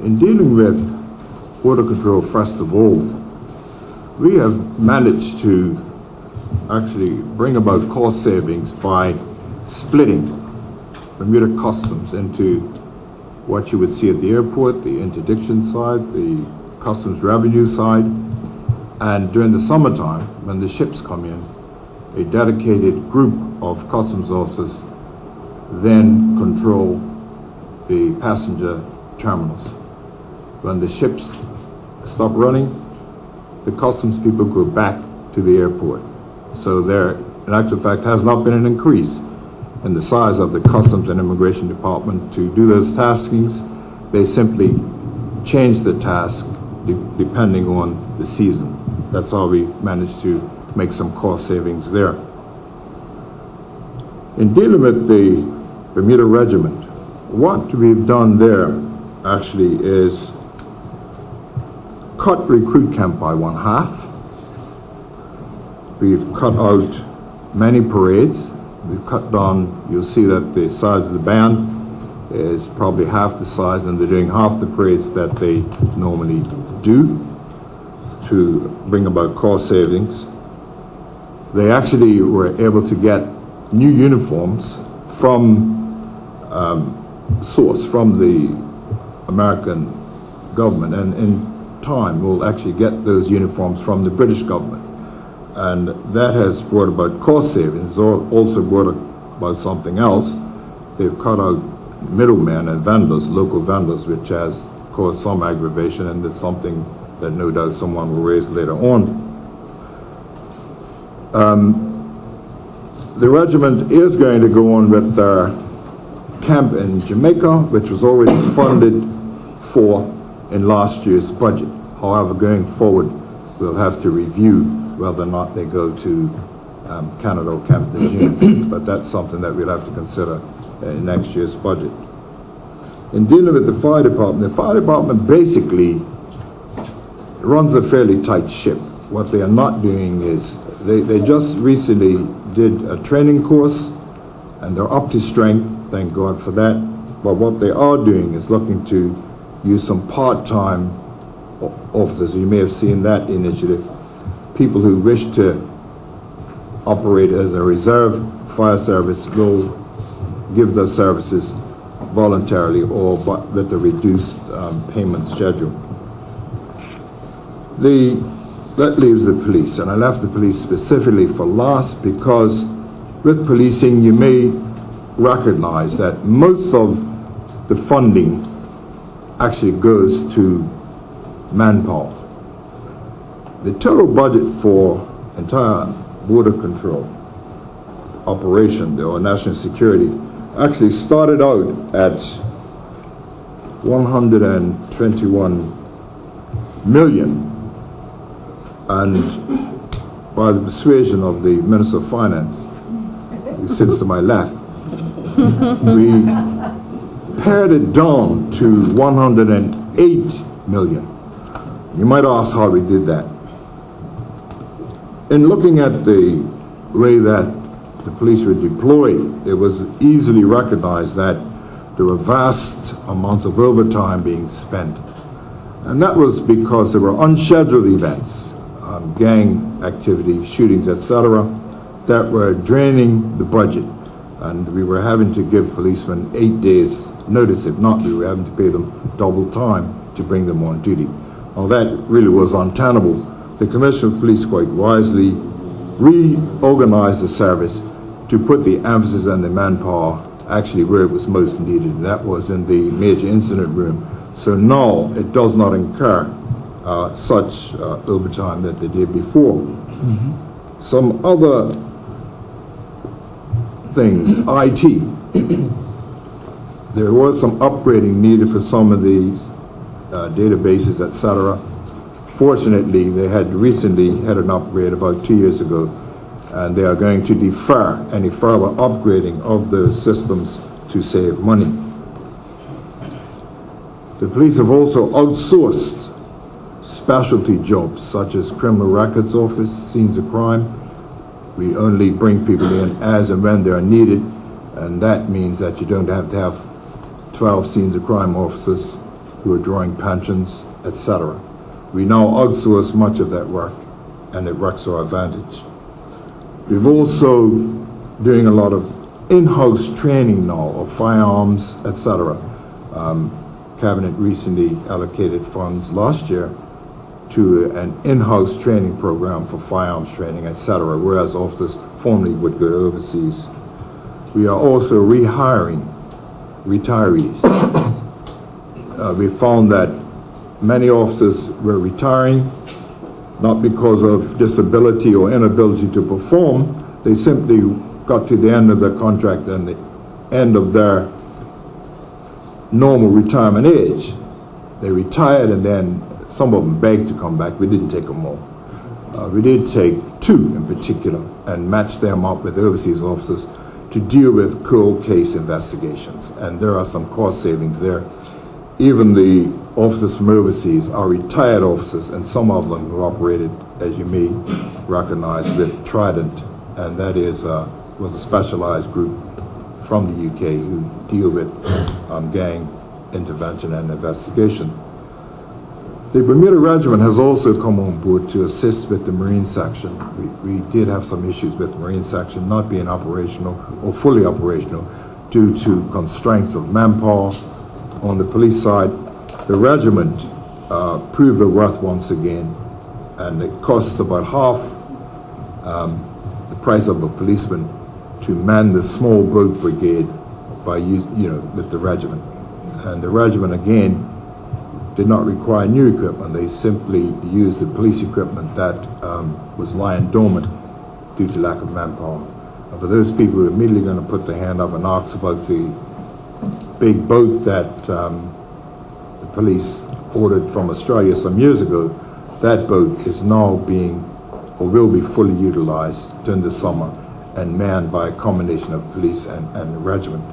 In dealing with border control, first of all, we have managed to actually bring about cost savings by splitting Bermuda Customs into what you would see at the airport, the interdiction side, the customs revenue side, and during the summertime, when the ships come in, a dedicated group of customs officers then control the passenger terminals. When the ships stop running, the customs people go back to the airport. So there, in actual fact, has not been an increase in the size of the Customs and Immigration Department to do those taskings. They simply change the task depending on the season. That's how we managed to make some cost savings there. In dealing with the Bermuda Regiment, what we've done there actually is cut recruit camp by 1/2. We've cut out many parades. We've cut down, you'll see that the size of the band is probably half the size, and they're doing half the parades that they normally do to bring about cost savings. They actually were able to get new uniforms from source, from the American government, and in time we'll actually get those uniforms from the British government. And that has brought about cost savings. Also brought about something else. They've cut out middlemen and vendors, local vendors, which has caused some aggravation, and it's something that no doubt someone will raise later on. The regiment is going to go on with their camp in Jamaica, which was already funded for in last year's budget. However, going forward, we'll have to review whether or not they go to Canada or Camp Lejeune, but that's something that we'll have to consider in next year's budget. In dealing with the fire department basically runs a fairly tight ship. What they are not doing is, they just recently did a training course, and they're up to strength, thank God for that. But what they are doing is looking to use some part-time officers. You may have seen that initiative. People who wish to operate as a reserve fire service will give their services voluntarily or but with a reduced payment schedule. That leaves the police, and I left the police specifically for last because with policing you may recognize that most of the funding actually goes to manpower. The total budget for entire border control operation or national security actually started out at 121 million, and by the persuasion of the Minister of Finance, who sits to my left, we pared it down to 108 million. You might ask how we did that. In looking at the way that the police were deployed, it was easily recognized that there were vast amounts of overtime being spent. And that was because there were unscheduled events, gang activity, shootings, etc., that were draining the budget. And we were having to give policemen 8 days notice. If not, we were having to pay them double time to bring them on duty. Well, that really was untenable. The Commissioner of Police quite wisely reorganized the service to put the emphasis on the manpower actually where it was most needed, and that was in the major incident room. So now it does not incur such overtime that they did before. Mm-hmm. Some other things, IT. There was some upgrading needed for some of these databases, etc. Fortunately, they had recently had an upgrade about 2 years ago, and they are going to defer any further upgrading of those systems to save money. The police have also outsourced specialty jobs such as criminal records office, scenes of crime. We only bring people in as and when they are needed, and that means that you don't have to have 12 scenes of crime officers who are drawing pensions, etc. We now outsource much of that work, and it works to our advantage. We've also doing a lot of in-house training now of firearms, etc. Cabinet recently allocated funds last year to an in-house training program for firearms training, etc., whereas officers formerly would go overseas. We are also rehiring retirees. We found that many officers were retiring, not because of disability or inability to perform. They simply got to the end of their contract and the end of their normal retirement age. They retired, and then some of them begged to come back. We didn't take them all. We did take 2 in particular and matched them up with overseas officers to deal with cold case investigations. And there are some cost savings there. Even the officers from overseas are retired officers, and some of them who operated, as you may recognize, with Trident, and that was a specialized group from the UK who deal with gang intervention and investigation. The Bermuda Regiment has also come on board to assist with the Marine section. We did have some issues with the Marine section not being operational or fully operational due to constraints of manpower. On the police side, the regiment proved their worth once again, and it costs about half the price of a policeman to man the small boat brigade by with the regiment. And the regiment again did not require new equipment. They simply used the police equipment that was lying dormant due to lack of manpower. And for those people who are immediately going to put their hand up and ask about the big boat that the police ordered from Australia some years ago, that boat is now being or will be fully utilized during the summer and manned by a combination of police and the regiment.